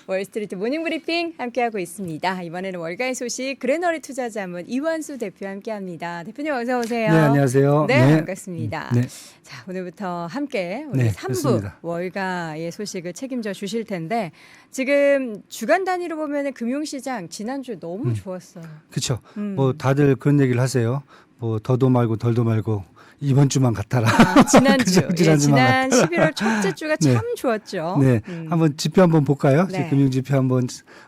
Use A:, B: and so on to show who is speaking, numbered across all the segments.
A: 월스트리트 모닝브리핑 함께하고 있습니다. 이번에는 월가의 소식 그레너리 투자자문 이완수 대표 함께합니다. 대표님 어서 오세요.
B: 네, 안녕하세요.
A: 네, 반갑습니다.
B: 네.
A: 자, 오늘부터 함께 우리
B: 네,
A: 3부
B: 그렇습니다.
A: 월가의 소식을 책임져 주실 텐데 지금 주간 단위로 보면 금융시장 지난주 너무 좋았어요.
B: 그렇죠. 뭐 다들 그런 얘기를 하세요. 뭐 더도 말고 덜도 말고 이번 주만 같아라.
A: 지난주,
B: 그죠?
A: 지난
B: 지난주만
A: 11월 첫째 주가
B: 네.
A: 참 좋았죠.
B: 네, 한번 지표 한번 볼까요?
A: 네.
B: 금융 지표 한번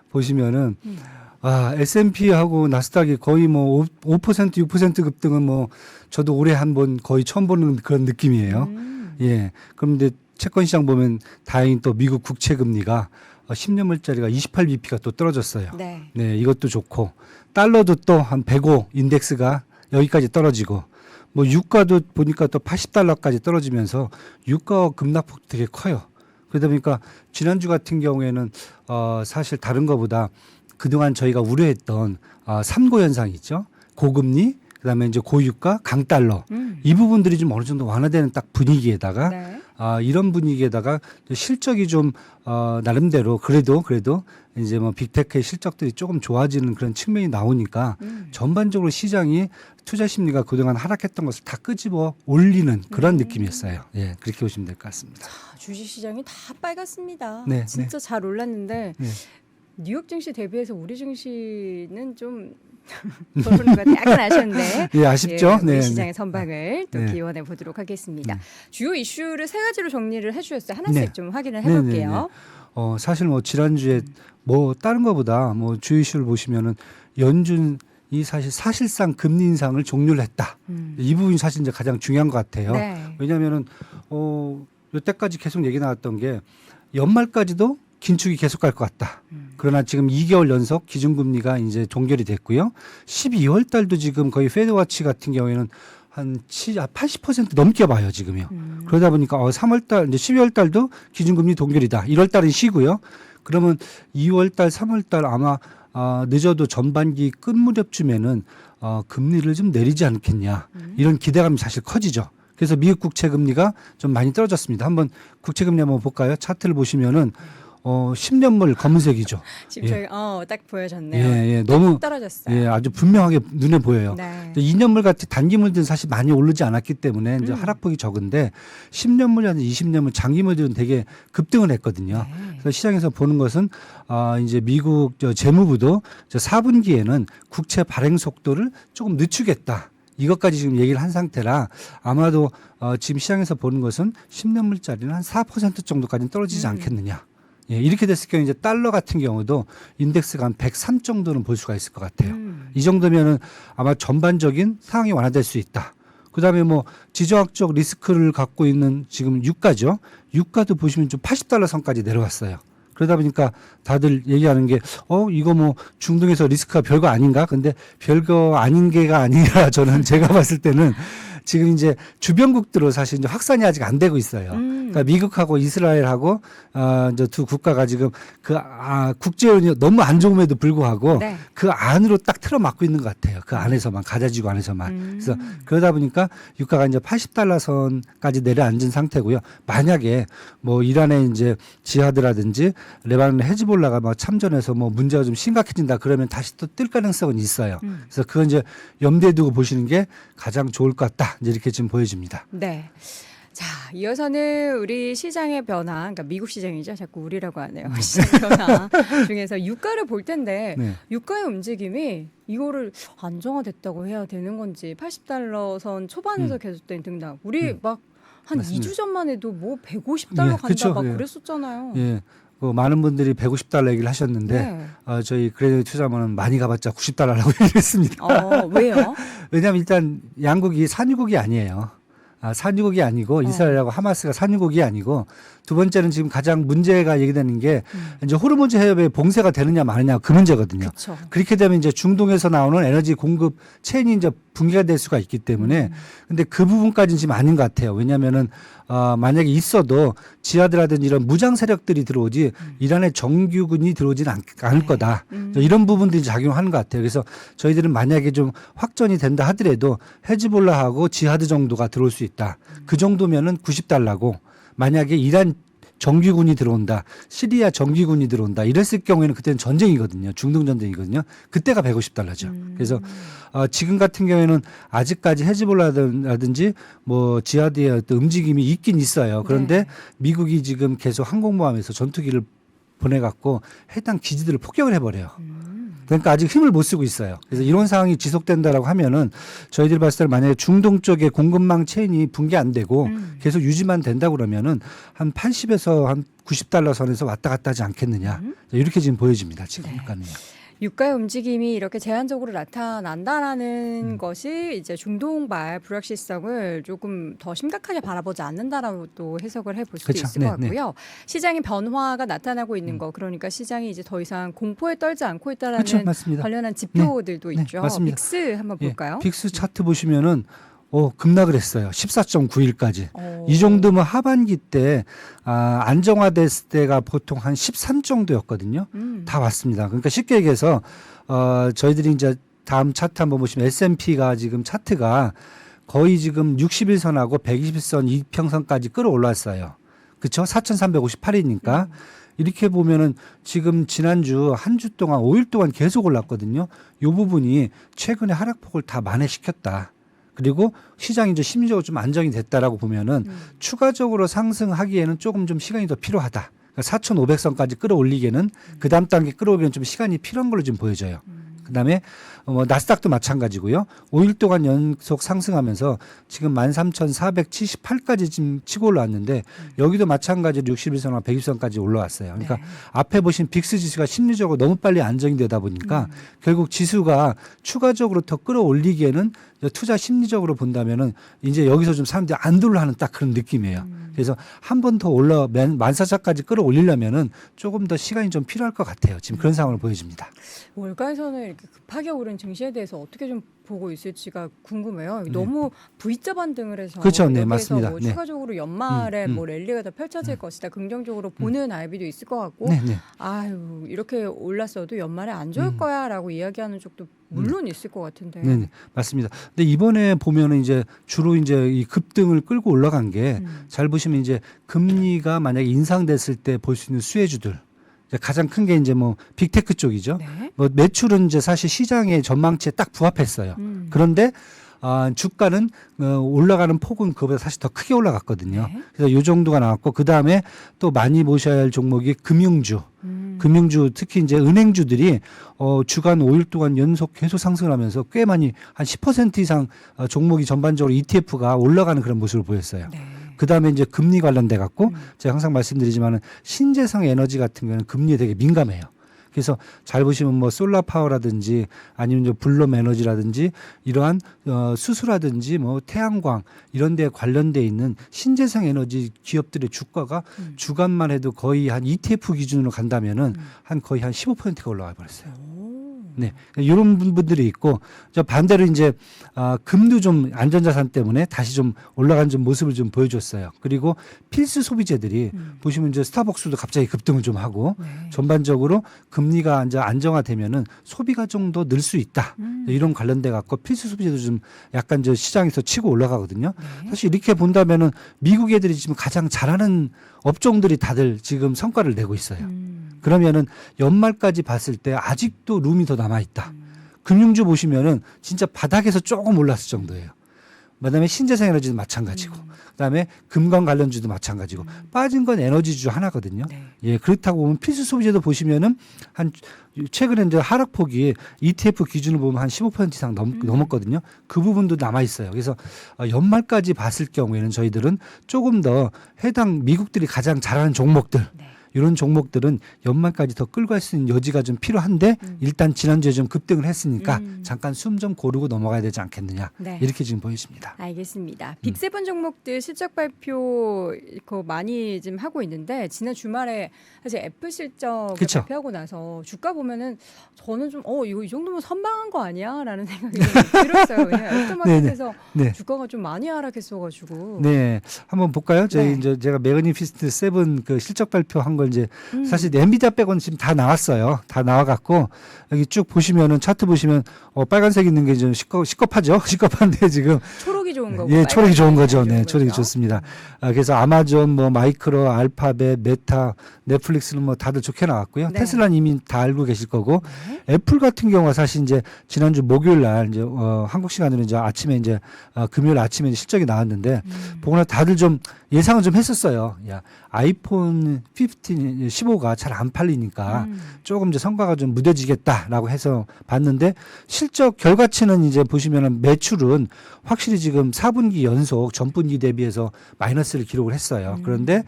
B: 보시면은 S&P하고 나스닥이 거의 뭐 5%, 6% 급등은 뭐 저도 올해 한번 거의 처음 보는 그런 느낌이에요. 예. 그런데 채권 시장 보면 다행히 또 미국 국채 금리가 10년물짜리가 28bp가 또 떨어졌어요.
A: 네.
B: 네, 이것도 좋고 달러도 또 한 105 인덱스가 여기까지 떨어지고 뭐 유가도 보니까 또 80달러까지 떨어지면서 유가 급락폭 되게 커요. 그러다 보니까 지난주 같은 경우에는 사실 다른 거보다 그동안 저희가 우려했던 3고 현상이 있죠. 고금리, 그다음에 이제 고유가, 강달러 이 부분들이 좀 어느 정도 완화되는 딱 분위기에다가
A: 네.
B: 이런 분위기에다가 실적이 좀 나름대로 그래도 이제 뭐 빅테크의 실적들이 조금 좋아지는 그런 측면이 나오니까 전반적으로 시장이 투자 심리가 그동안 하락했던 것을 다 끄집어 올리는 그런 느낌이었어요. 예, 그렇게 보시면 될 것 같습니다.
A: 주식시장이 다 빨갛습니다.
B: 네,
A: 진짜 잘 올랐는데
B: 네.
A: 뉴욕 증시 대비해서 우리 증시는 좀 보는 것 약간 아쉬운데
B: 예, 아쉽죠?
A: 우리
B: 네,
A: 시장의
B: 네.
A: 선방을 또
B: 네.
A: 기원해 보도록 하겠습니다. 주요 이슈를 세 가지로 정리를 해주셨어요. 하나씩
B: 네.
A: 좀 확인을
B: 네, 네,
A: 해볼게요.
B: 사실 뭐 지난주에 뭐 다른 거보다 뭐 주요 이슈를 보시면은 연준이 사실상 금리 인상을 종료를 했다. 이 부분이 사실 이제 가장 중요한 것 같아요.
A: 네.
B: 왜냐하면은 여태까지 계속 얘기 나왔던 게 연말까지도 긴축이 계속 갈 것 같다. 그러나 지금 2개월 연속 기준금리가 이제 종결이 됐고요. 12월 달도 지금 거의 페드워치 같은 경우에는 한 80% 넘게 봐요, 지금요. 그러다 보니까 3월 달, 이제 12월 달도 기준금리 동결이다. 1월 달은 쉬고요. 그러면 2월 달, 3월 달 아마 늦어도 전반기 끝 무렵쯤에는 금리를 좀 내리지 않겠냐. 이런 기대감이 사실 커지죠. 그래서 미국 국채 금리가 좀 많이 떨어졌습니다. 한번 국채 금리 한번 볼까요? 차트를 보시면은 10년물 검은색이죠.
A: 지금
B: 예.
A: 저희 딱 보여졌네요.
B: 예, 너무
A: 떨어졌어요.
B: 예, 아주 분명하게 눈에 보여요.
A: 네.
B: 2년물 같은 단기물들은 사실 많이 오르지 않았기 때문에 이제 하락폭이 적은데 10년물이나 20년물 장기물들은 되게 급등을 했거든요.
A: 네.
B: 그래서 시장에서 보는 것은 이제 미국 재무부도 4분기에는 국채 발행 속도를 조금 늦추겠다. 이것까지 지금 얘기를 한 상태라 아마도 지금 시장에서 보는 것은 10년물짜리는 한 4% 정도까지는 떨어지지 않겠느냐. 예, 이렇게 됐을 경우 이제 달러 같은 경우도 인덱스가 한 103 정도는 볼 수가 있을 것 같아요. 이 정도면은 아마 전반적인 상황이 완화될 수 있다. 그다음에 뭐 지정학적 리스크를 갖고 있는 지금 유가죠. 유가도 보시면 좀 80달러 선까지 내려왔어요. 그러다 보니까 다들 얘기하는 게 이거 뭐 중동에서 리스크가 별거 아닌가? 근데 별거 아닌 게가 아니라 저는 제가 봤을 때는 지금 이제 주변국들로 사실 이제 확산이 아직 안 되고 있어요. 그러니까 미국하고 이스라엘하고 이제 두 국가가 지금 국제운이 너무 안 좋음에도 불구하고
A: 네.
B: 그 안으로 딱 틀어막고 있는 것 같아요. 그 안에서만 가자지구 안에서만. 그래서 그러다 보니까 유가가 이제 80달러 선까지 내려앉은 상태고요. 만약에 뭐 이란의 이제 지하드라든지 레바논의 헤즈볼라가 뭐 참전해서 뭐 문제가 좀 심각해진다 그러면 다시 또 뜰 가능성은 있어요. 그래서 그건 이제 염두에 두고 보시는 게 가장 좋을 것 같다. 이제 이렇게 지금 보여집니다.
A: 네. 자, 이어서는 우리 시장의 변화, 그러니까 미국 시장이죠. 자꾸 우리라고 하네요. 시장 변화 중에서 유가를 볼 텐데
B: 네.
A: 유가의 움직임이 이거를 안정화됐다고 해야 되는 건지 80달러 선 초반에서 계속된 등락. 우리 막 한
B: 맞습니다.
A: 2주 전만 해도 뭐 150달러
B: 예,
A: 간다
B: 그쵸,
A: 막
B: 예.
A: 그랬었잖아요.
B: 예. 많은 분들이 150달러 얘기를 하셨는데
A: 네.
B: 저희 그레이트 투자만은 많이 가봤자 90달러라고 얘기했습니다.
A: 왜요?
B: 왜냐하면 일단 양국이 산유국이 아니에요. 산유국이 아니고 이스라엘하고 하마스가 산유국이 아니고 두 번째는 지금 가장 문제가 얘기되는 게 이제 호르무즈 해협에 봉쇄가 되느냐 마느냐 그 문제거든요.
A: 그쵸.
B: 그렇게 되면 이제 중동에서 나오는 에너지 공급 체인이 이제 붕괴가 될 수가 있기 때문에 근데 그 부분까지는 지금 아닌 것 같아요. 왜냐하면은 만약에 있어도 지하드라든지 이런 무장 세력들이 들어오지 이란의 정규군이 들어오지는 않을 거다. 이런 부분들이 작용하는 것 같아요. 그래서 저희들은 만약에 좀 확전이 된다 하더라도 헤즈볼라하고 지하드 정도가 들어올 수 있다. 그 정도면은 90달러고 만약에 이란 정규군이 들어온다, 시리아 정규군이 들어온다 이랬을 경우에는 그때는 전쟁이거든요. 중동 전쟁이거든요. 그때가 $150죠. 그래서 지금 같은 경우에는 아직까지 헤즈볼라든지 뭐 지하드의 어떤 움직임이 있긴 있어요. 그런데
A: 네.
B: 미국이 지금 계속 항공모함에서 전투기를 보내갖고 해당 기지들을 폭격을 해버려요. 그러니까 아직 힘을 못 쓰고 있어요. 그래서 이런 상황이 지속된다라고 하면은 저희들이 봤을 때 만약에 중동 쪽에 공급망 체인이 붕괴 안 되고 계속 유지만 된다 그러면은 한 80에서 한 $90 선에서 왔다 갔다 하지 않겠느냐. 이렇게 지금 보여집니다. 지금
A: 네.
B: 유가는요.
A: 유가의 움직임이 이렇게 제한적으로 나타난다라는 것이 이제 중동발 불확실성을 조금 더 심각하게 바라보지 않는다라고 또 해석을 해볼 수도
B: 그쵸.
A: 있을 것 같고요. 시장의 변화가 나타나고 있는 거, 그러니까 시장이 이제 더 이상 공포에 떨지 않고 있다라는
B: 그렇죠, 맞습니다.
A: 관련한 지표들도
B: 네,
A: 있죠.
B: 맞습니다.
A: 빅스 한번 볼까요?
B: 빅스 차트 보시면은 급락을 했어요. 14.9일까지.
A: 어.
B: 이 정도면 하반기 때 안정화됐을 때가 보통 한 13 정도였거든요. 다 왔습니다. 그러니까 쉽게 얘기해서 저희들이 이제 다음 차트 한번 보시면 S&P가 지금 차트가 거의 지금 61선하고 120선 이평선까지 끌어올랐어요. 그렇죠? 4,358이니까. 이렇게 보면은 지금 지난주 한 주 동안 5일 동안 계속 올랐거든요. 이 부분이 최근에 하락폭을 다 만회시켰다. 그리고 시장이 이제 심리적으로 좀 안정이 됐다라고 보면은 추가적으로 상승하기에는 조금 좀 시간이 더 필요하다. 그러니까 4,500선까지 끌어올리기에는 그 다음 단계 끌어오기에는 좀 시간이 필요한 걸로 좀 보여져요. 그다음에 나스닥도 마찬가지고요. 5일 동안 연속 상승하면서 지금 13,478까지 지금 치고 올라왔는데 여기도 마찬가지로 61선과 120선까지 올라왔어요. 그러니까
A: 네.
B: 앞에 보신 빅스 지수가 심리적으로 너무 빨리 안정이 되다 보니까 결국 지수가 추가적으로 더 끌어올리기에는 투자 심리적으로 본다면은 이제 여기서 좀 사람들이 안도를 하는 딱 그런 느낌이에요. 그래서 한 번 더 올라 14,000까지 끌어올리려면은 조금 더 시간이 좀 필요할 것 같아요. 지금 그런 상황을 보여집니다.
A: 월가에서는 이렇게 급하게 오른 증시에 대해서 어떻게 좀 보고 있을지가 궁금해요. 너무 V자 반등을 해서
B: 그렇죠. 네,
A: 여기에서
B: 맞습니다.
A: 뭐
B: 네.
A: 추가적으로 연말에 뭐 랠리가 더 펼쳐질 것이다. 긍정적으로 보는 아이비도 있을 것 같고
B: 네, 네.
A: 아유 이렇게 올랐어도 연말에 안 좋을 거야라고 이야기하는 쪽도 물론 있을 것 같은데.
B: 네, 네, 맞습니다. 근데 이번에 보면은 이제 주로 이제 이 급등을 끌고 올라간 게 잘 보시면 이제 금리가 만약에 인상됐을 때 볼 수 있는 수혜주들 이제 가장 큰 게 이제 뭐 빅테크 쪽이죠.
A: 네.
B: 뭐 매출은 이제 사실 시장의 전망치에 딱 부합했어요. 그런데 주가는 올라가는 폭은 그보다 사실 더 크게 올라갔거든요.
A: 네.
B: 그래서 이 정도가 나왔고 그 다음에 또 많이 보셔야 할 종목이 금융주. 금융주 특히 이제 은행주들이 주간 5일 동안 연속 계속 상승을 하면서 꽤 많이 한 10% 이상 종목이 전반적으로 ETF가 올라가는 그런 모습을 보였어요.
A: 네.
B: 그 다음에 이제 금리 관련돼 갖고 제가 항상 말씀드리지만은 신재생 에너지 같은 경우는 금리에 되게 민감해요. 그래서 잘 보시면 뭐 솔라 파워라든지 아니면 이제 블룸 에너지라든지 이러한 수소라든지 뭐 태양광 이런 데 관련돼 있는 신재생 에너지 기업들의 주가가 주간만 해도 거의 한 ETF 기준으로 간다면은 한 거의 한 15%가 올라가 버렸어요. 네, 이런 분들이 있고 저 반대로 이제 금도 좀 안전자산 때문에 다시 좀 올라간 좀 모습을 좀 보여줬어요. 그리고 필수 소비재들이 보시면 이제 스타벅스도 갑자기 급등을 좀 하고
A: 네.
B: 전반적으로 금리가 이제 안정화되면은 소비가 좀 더 늘 수 있다. 이런 관련돼 갖고 필수 소비재도 좀 약간 저 시장에서 치고 올라가거든요.
A: 네.
B: 사실 이렇게 본다면은 미국 애들이 지금 가장 잘하는 업종들이 다들 지금 성과를 내고 있어요. 그러면은 연말까지 봤을 때 아직도 룸이 더 남아 있다. 금융주 보시면은 진짜 바닥에서 조금 올랐을 정도예요. 그다음에 신재생 에너지도 마찬가지고, 그다음에 금관 관련주도 마찬가지고, 빠진 건 에너지주 하나거든요.
A: 네.
B: 예, 그렇다고 보면 필수 소비재도 보시면은 한 최근에 이제 하락폭이 ETF 기준으로 보면 한 15% 이상 넘었거든요. 그 부분도 남아 있어요. 그래서 연말까지 봤을 경우에는 저희들은 조금 더 해당 미국들이 가장 잘하는 종목들.
A: 네.
B: 이런 종목들은 연말까지 더 끌고 갈 수 있는 여지가 좀 필요한데 일단 지난주에 좀 급등을 했으니까 잠깐 숨 좀 고르고 넘어가야 되지 않겠느냐.
A: 네.
B: 이렇게 지금 보여집니다.
A: 알겠습니다. 빅7 종목들 실적 발표 그 많이 지금 하고 있는데 지난 주말에 사실 애플 실적
B: 그쵸.
A: 발표하고 나서 주가 보면은 저는 좀 이거 이 정도면 선방한 거 아니야라는 생각이 좀 들었어요. 왜냐면 애프터마켓에서
B: 네.
A: 주가가 좀 많이 하락했어가지고.
B: 네, 한번 볼까요? 저희
A: 네.
B: 이제 제가 매그니피스트 7 그 실적 발표한 걸 이제 사실 엔비디아 빼고는 지금 다 나왔어요. 다 나와갖고 여기 쭉 보시면은 차트 보시면 빨간색 있는 게 좀 시겁하죠. 시겁한데 지금
A: 초록이 좋은 거고.
B: 예, 초록이 좋은 거죠. 네, 초록이
A: 거죠?
B: 좋습니다. 그래서 아마존, 뭐 마이크로, 알파벳, 메타, 넷플릭스는 뭐 다들 좋게 나왔고요.
A: 네.
B: 테슬라는 이미 다 알고 계실 거고
A: 네.
B: 애플 같은 경우가 사실 이제 지난주 목요일 날 이제 한국 시간으로 이제 아침에 이제 금요일 아침에 실적이 나왔는데 보거나 다들 좀 예상은 좀 했었어요. 야, 아이폰 15가 잘 안 팔리니까 조금 이제 성과가 좀 무뎌지겠다라고 해서 봤는데 실적 결과치는 이제 보시면은 매출은 확실히 지금 4분기 연속 전분기 대비해서 마이너스를 기록을 했어요. 그런데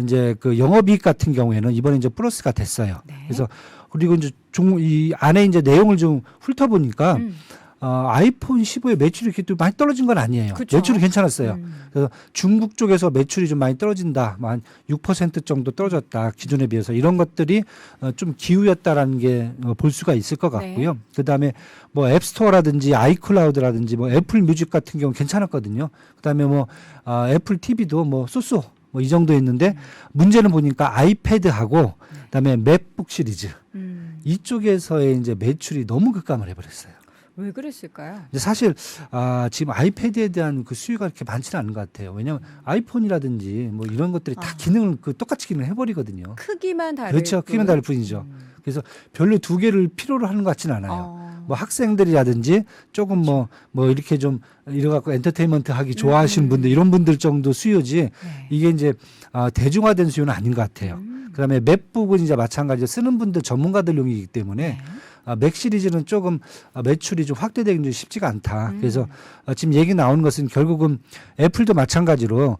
B: 이제 그 영업이익 같은 경우에는 이번에 이제 플러스가 됐어요.
A: 네.
B: 그래서 그리고 이제 이 안에 이제 내용을 좀 훑어보니까 아이폰 15의 매출이 이렇게 또 많이 떨어진 건 아니에요.
A: 그쵸.
B: 매출이 괜찮았어요. 그래서 중국 쪽에서 매출이 좀 많이 떨어진다, 한 6% 정도 떨어졌다 기존에 비해서 이런 것들이 좀 기우였다라는 게 볼 수가 있을 것 같고요.
A: 네.
B: 그다음에 뭐 앱스토어라든지 아이클라우드라든지 뭐 애플 뮤직 같은 경우 괜찮았거든요. 그다음에 뭐 애플 TV도 뭐 쏘쏘 뭐 이 정도 있는데 문제는 보니까 아이패드하고 그다음에 맥북 시리즈 이쪽에서의 이제 매출이 너무 급감을 해버렸어요.
A: 왜 그랬을까요?
B: 이제 사실 지금 아이패드에 대한 그 수요가 그렇게 많지는 않은 것 같아요. 왜냐하면 아이폰이라든지 뭐 이런 것들이 다 기능을 똑같이 기능을 해버리거든요.
A: 크기만 다를
B: 그렇죠. 크기만 다를 뿐이죠. 그래서 별로 두 개를 필요로 하는 것 같지는 않아요. 뭐 학생들이라든지 조금 뭐 이렇게 좀 이래갖고 엔터테인먼트 하기 좋아하시는 분들 이런 분들 정도 수요지
A: 네.
B: 이게 이제 대중화된 수요는 아닌 것 같아요. 그다음에 맥북은 이제 마찬가지로 쓰는 분들 전문가들용이기 때문에
A: 네.
B: 맥 시리즈는 조금 매출이 좀 확대되기는 좀 쉽지가 않다. 그래서 지금 얘기 나오는 것은 결국은 애플도 마찬가지로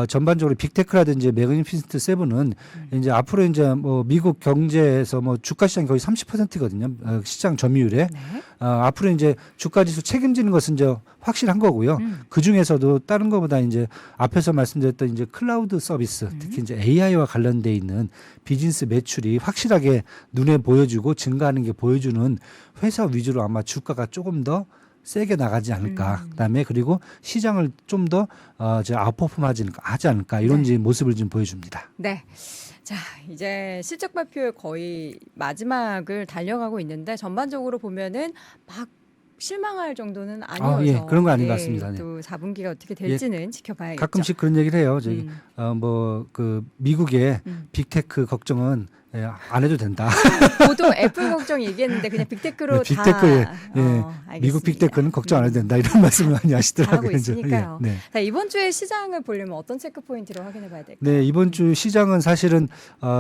B: 전반적으로 빅테크라든지 매그니피센트 7은 이제 앞으로 이제 뭐 미국 경제에서 뭐 주가 시장이 거의 30%거든요. 시장 점유율에.
A: 네.
B: 앞으로 이제 주가 지수 책임지는 것은 이제 확실한 거고요. 그 중에서도 다른 것보다 이제 앞에서 말씀드렸던 이제 클라우드 서비스, 특히 이제 AI와 관련돼 있는 비즈니스 매출이 확실하게 눈에 보여주고 증가하는 게 보여주는 회사 위주로 아마 주가가 조금 더 세게 나가지 않을까. 그다음에 그리고 시장을 좀 더 아웃퍼폼 하지 않을까 이런
A: 네.
B: 모습을 좀 보여줍니다.
A: 네. 자, 이제 실적 발표의 거의 마지막을 달려가고 있는데 전반적으로 보면은 막 실망할 정도는 아니어서
B: 예, 그런 거 아닌 것 같습니다. 네.
A: 또 4분기가 어떻게 될지는 지켜봐야겠죠.
B: 가끔씩 그런 얘기를 해요. 저기 뭐 그 미국의 빅테크 걱정은 안 해도 된다.
A: 보통 애플 걱정 얘기했는데 그냥 빅테크로
B: 네, 빅테크에,
A: 다
B: 예, 미국
A: 알겠습니다.
B: 빅테크는 걱정 안 해도 된다 이런 말씀을 많이 하시더라고요.
A: 잘하고 있으니까요.
B: 예, 네.
A: 자, 이번 주에 시장을 보려면 어떤 체크 포인트를 확인해 봐야 될까요?
B: 네, 이번 주 시장은 사실은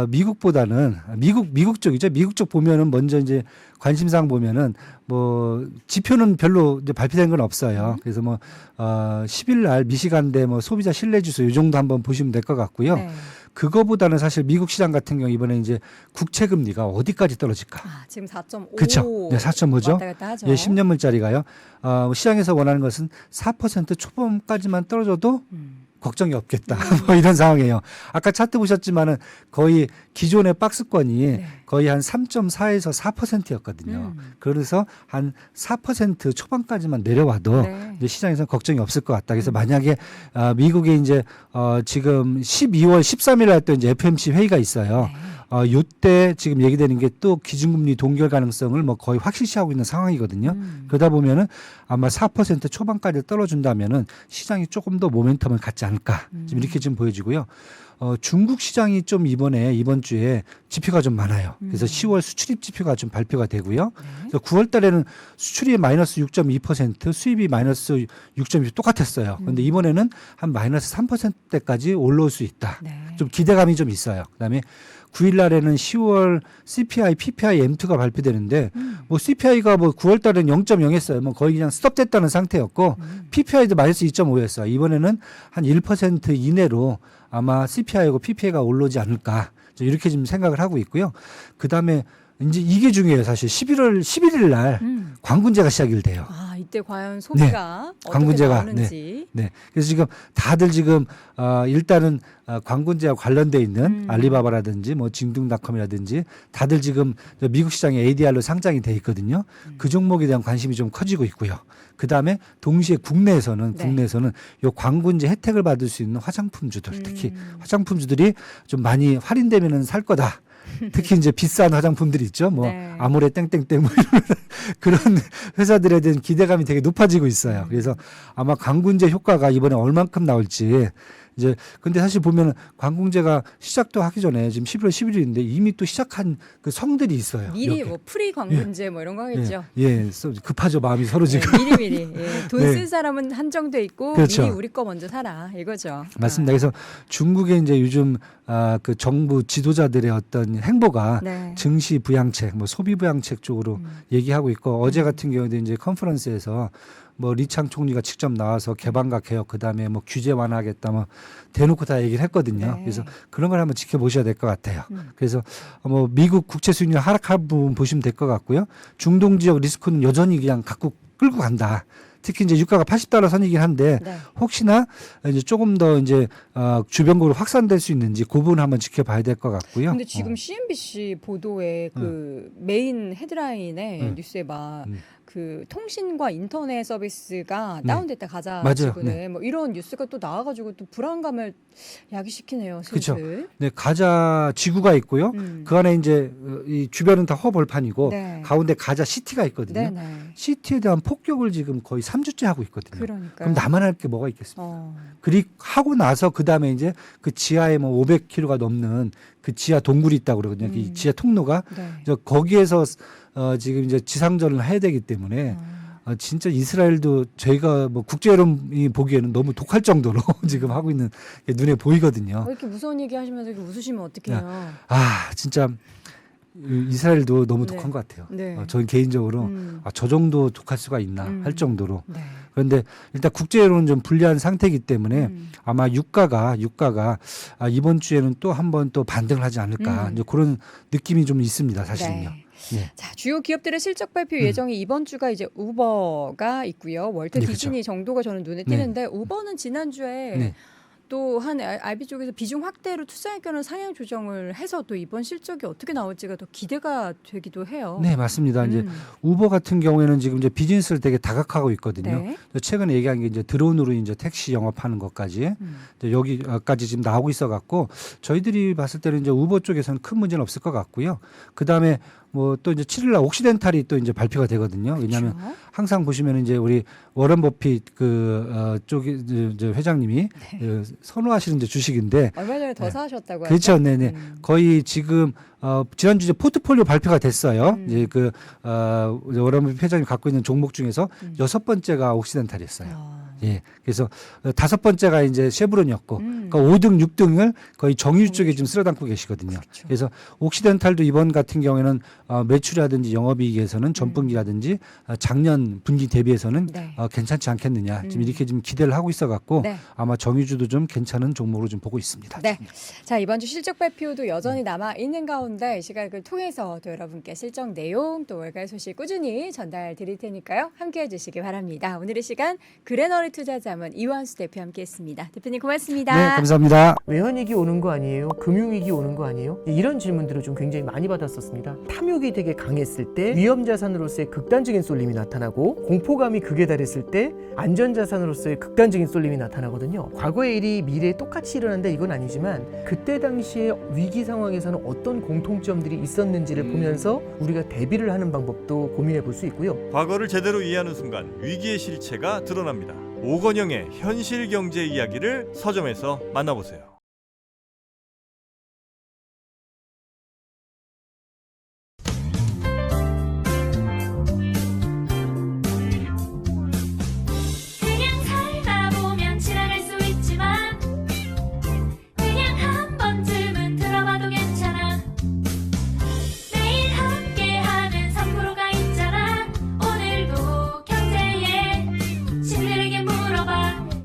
B: 미국보다는 미국 쪽이죠. 미국 쪽 보면은 먼저 이제 관심사항 보면은 뭐 지표는 별로 이제 발표된 건 없어요. 그래서 뭐 10일 날 미시간대 뭐 소비자 신뢰 지수 이 정도 한번 보시면 될 것 같고요.
A: 네.
B: 그거보다는 사실 미국 시장 같은 경우 이번에 이제 국채 금리가 어디까지 떨어질까?
A: 지금 4.5.
B: 그렇죠. 네, 4.5죠.
A: 왔다 갔다 하죠.
B: 예, 10년물짜리가요. 시장에서 원하는 것은 4% 초반까지만 떨어져도 걱정이 없겠다. 뭐 이런 상황이에요. 아까 차트 보셨지만은 거의 기존의 박스권이
A: 네.
B: 거의 한 3.4에서 4%였거든요. 그래서 한 4% 초반까지만 내려와도
A: 네.
B: 이제 시장에서는 걱정이 없을 것 같다. 그래서 만약에 미국에 이제 지금 12월 13일 날 또 이제 FOMC 회의가 있어요. 요때 지금 얘기되는 게 또 기준금리 동결 가능성을 뭐 거의 확실시하고 있는 상황이거든요. 그러다 보면은 아마 4% 초반까지 떨어진다면은 시장이 조금 더 모멘텀을 갖지 않을까. 지금 이렇게 좀 보여지고요. 중국 시장이 좀 이번 주에 지표가 좀 많아요. 그래서 10월 수출입 지표가 좀 발표가 되고요. 그래서 9월 달에는 수출이 마이너스 6.2%, 수입이 마이너스 6.2% 똑같았어요. 그런데 이번에는 한 마이너스 3%대까지 올라올 수 있다.
A: 네.
B: 좀 기대감이 좀 있어요. 그다음에 9일 날에는 10월 CPI, PPI, M2가 발표되는데 뭐 CPI가 뭐 9월 달에는 0.0 했어요. 뭐 거의 그냥 스톱됐다는 상태였고 PPI도 마이너스 2.5였어요. 이번에는 한 1% 이내로 아마 CPI하고 PPI가 올라오지 않을까. 이렇게 지금 생각을 하고 있고요. 그다음에 이제 이게 중요해요. 사실 11일 날 광군제가 시작이 돼요.
A: 이때 과연 소비가 어떻게
B: 광군제가,
A: 나오는지.
B: 네. 그래서 지금 다들 지금 일단은 광군제와 관련돼 있는 알리바바라든지 뭐 징둥닷컴이라든지 다들 지금 미국 시장에 ADR로 상장이 돼 있거든요. 그 종목에 대한 관심이 좀 커지고 있고요. 그 다음에 동시에 국내에서는 요 광군제 혜택을 받을 수 있는 화장품주들, 특히 화장품주들이 좀 많이 할인되면은 살 거다. 특히 이제 비싼 화장품들이 있죠. 뭐 아모레 땡땡땡 뭐 이런 그런 회사들에 대한 기대감이 되게 높아지고 있어요. 그래서 아마 광군제 효과가 이번에 얼만큼 나올지 이제 근데 사실 보면 광군제가 시작도 하기 전에 지금 11월 11일인데 이미 또 시작한 그 성들이 있어요.
A: 미리
B: 이렇게.
A: 뭐 프리 광군제 뭐 이런 거 하겠죠.
B: 급하죠. 마음이 서로 지금.
A: 미리 돈 쓸 사람은 한정돼 있고
B: 그렇죠.
A: 미리 우리 거 먼저 사라 이거죠.
B: 맞습니다. 그래서 중국의 이제 요즘 그 정부 지도자들의 어떤 행보가 증시 부양책, 뭐 소비 부양책 쪽으로 얘기하고 있고 어제 같은 경우도 이제 컨퍼런스에서 뭐 리창 총리가 직접 나와서 개방과 개혁 그다음에 뭐 규제 완화하겠다 뭐 대놓고 다 얘기를 했거든요. 그래서 그런 걸 한번 지켜보셔야 될 것 같아요. 그래서 뭐 미국 국채 수익률 하락한 부분 보시면 될 것 같고요. 중동 지역 리스크는 여전히 그냥 갖고 끌고 간다. 특히 이제 유가가 $80 선이긴 한데 혹시나 이제 조금 더 이제 주변국으로 확산될 수 있는지 그 부분 한번 지켜봐야 될 것 같고요.
A: 근데 지금 CNBC 보도에 그 메인 헤드라인에 뉴스에 막 그 통신과 인터넷 서비스가 다운됐다 가자 지구네 뭐 이런 뉴스가 또 나와가지고 또 불안감을 야기시키네요. 슬슬.
B: 그렇죠. 네, 가자 지구가 있고요. 그 안에 이제 이 주변은 다 허벌판이고 가운데 가자 시티가 있거든요. 시티에 대한 폭격을 지금 거의 3주째 하고 있거든요.
A: 그러니까요.
B: 그럼 나만 할 게 뭐가 있겠습니까? 그리고 하고 나서 그 다음에 이제 그 지하에 뭐 500km가 넘는 그 지하 동굴이 있다고 그러거든요. 이 지하 통로가 거기에서 지금 이제 지상전을 해야 되기 때문에 진짜 이스라엘도 저희가 뭐 국제 여론이 보기에는 너무 독할 정도로 지금 하고 있는 게 눈에 보이거든요.
A: 이렇게 무서운 얘기 하시면서 이렇게 웃으시면 어떡해요?
B: 진짜 이스라엘도 너무 독한 것 같아요. 저는 개인적으로 저 정도 독할 수가 있나 할 정도로. 그런데 일단 국제 여론은 좀 불리한 상태이기 때문에 아마 유가가 이번 주에는 또 한 번 또 반등을 하지 않을까 이제 그런 느낌이 좀 있습니다. 사실은요.
A: 자, 주요 기업들의 실적 발표 예정이 이번 주가 이제 우버가 있고요. 월트 디즈니 정도가 저는 눈에 띄는데 우버는 지난주에 또 한 IB 쪽에서 비중 확대로 투자의견을 상향 조정을 해서 또 이번 실적이 어떻게 나올지가 더 기대가 되기도 해요.
B: 네, 맞습니다. 이제 우버 같은 경우에는 지금 이제 비즈니스를 되게 다각화하고 있거든요. 최근에 얘기한 게 이제 드론으로 이제 택시 영업하는 것까지 이제 여기까지 지금 나오고 있어 갖고 저희들이 봤을 때는 이제 우버 쪽에서는 큰 문제는 없을 것 같고요. 그 다음에 뭐 또 이제 7일날 옥시덴탈이 또 이제 발표가 되거든요. 왜냐하면 항상 보시면 이제 우리 워런 버핏 쪽이 이제 회장님이 선호하시는 이제 주식인데
A: 얼마 전에 더 사셨다고 하죠.
B: 그렇죠, 네네. 거의 지금 지난주 이제 포트폴리오 발표가 됐어요. 이제 그 워런 버핏 회장님이 갖고 있는 종목 중에서 6번째가 옥시덴탈이었어요. 그래서 5번째가 이제 쉐브론이었고, 그러니까 5등, 6등을 거의 정유 쪽에 지금 쓸어 담고 계시거든요. 그래서 옥시덴탈도 이번 같은 경우에는 매출이라든지 영업이익에서는 전분기라든지 작년 분기 대비해서는 괜찮지 않겠느냐. 지금 이렇게 좀 기대를 하고 있어 갖고 아마 정유주도 좀 괜찮은 종목으로 좀 보고 있습니다.
A: 자, 이번 주 실적 발표도 여전히 남아 있는 가운데 이 시각을 통해서 또 여러분께 실적 내용 또 월가의 소식 꾸준히 전달 드릴 테니까요. 함께 해주시기 바랍니다. 오늘의 시간 그레너리 투자자문 이완수 대표 함께했습니다. 대표님 고맙습니다.
B: 네, 감사합니다.
C: 외환위기 오는 거 아니에요? 금융위기 오는 거 아니에요? 이런 질문들을 좀 굉장히 많이 받았었습니다. 탐욕이 되게 강했을 때 위험자산으로서의 극단적인 쏠림이 나타나고 공포감이 극에 달했을 때 안전자산으로서의 극단적인 쏠림이 나타나거든요. 과거의 일이 미래에 똑같이 일어난다 이건 아니지만 그때 당시에 위기 상황에서는 어떤 공통점들이 있었는지를 보면서 우리가 대비를 하는 방법도 고민해 볼 수 있고요.
D: 과거를 제대로 이해하는 순간 위기의 실체가 드러납니다. 오건영의 현실 경제 이야기를 서점에서 만나보세요.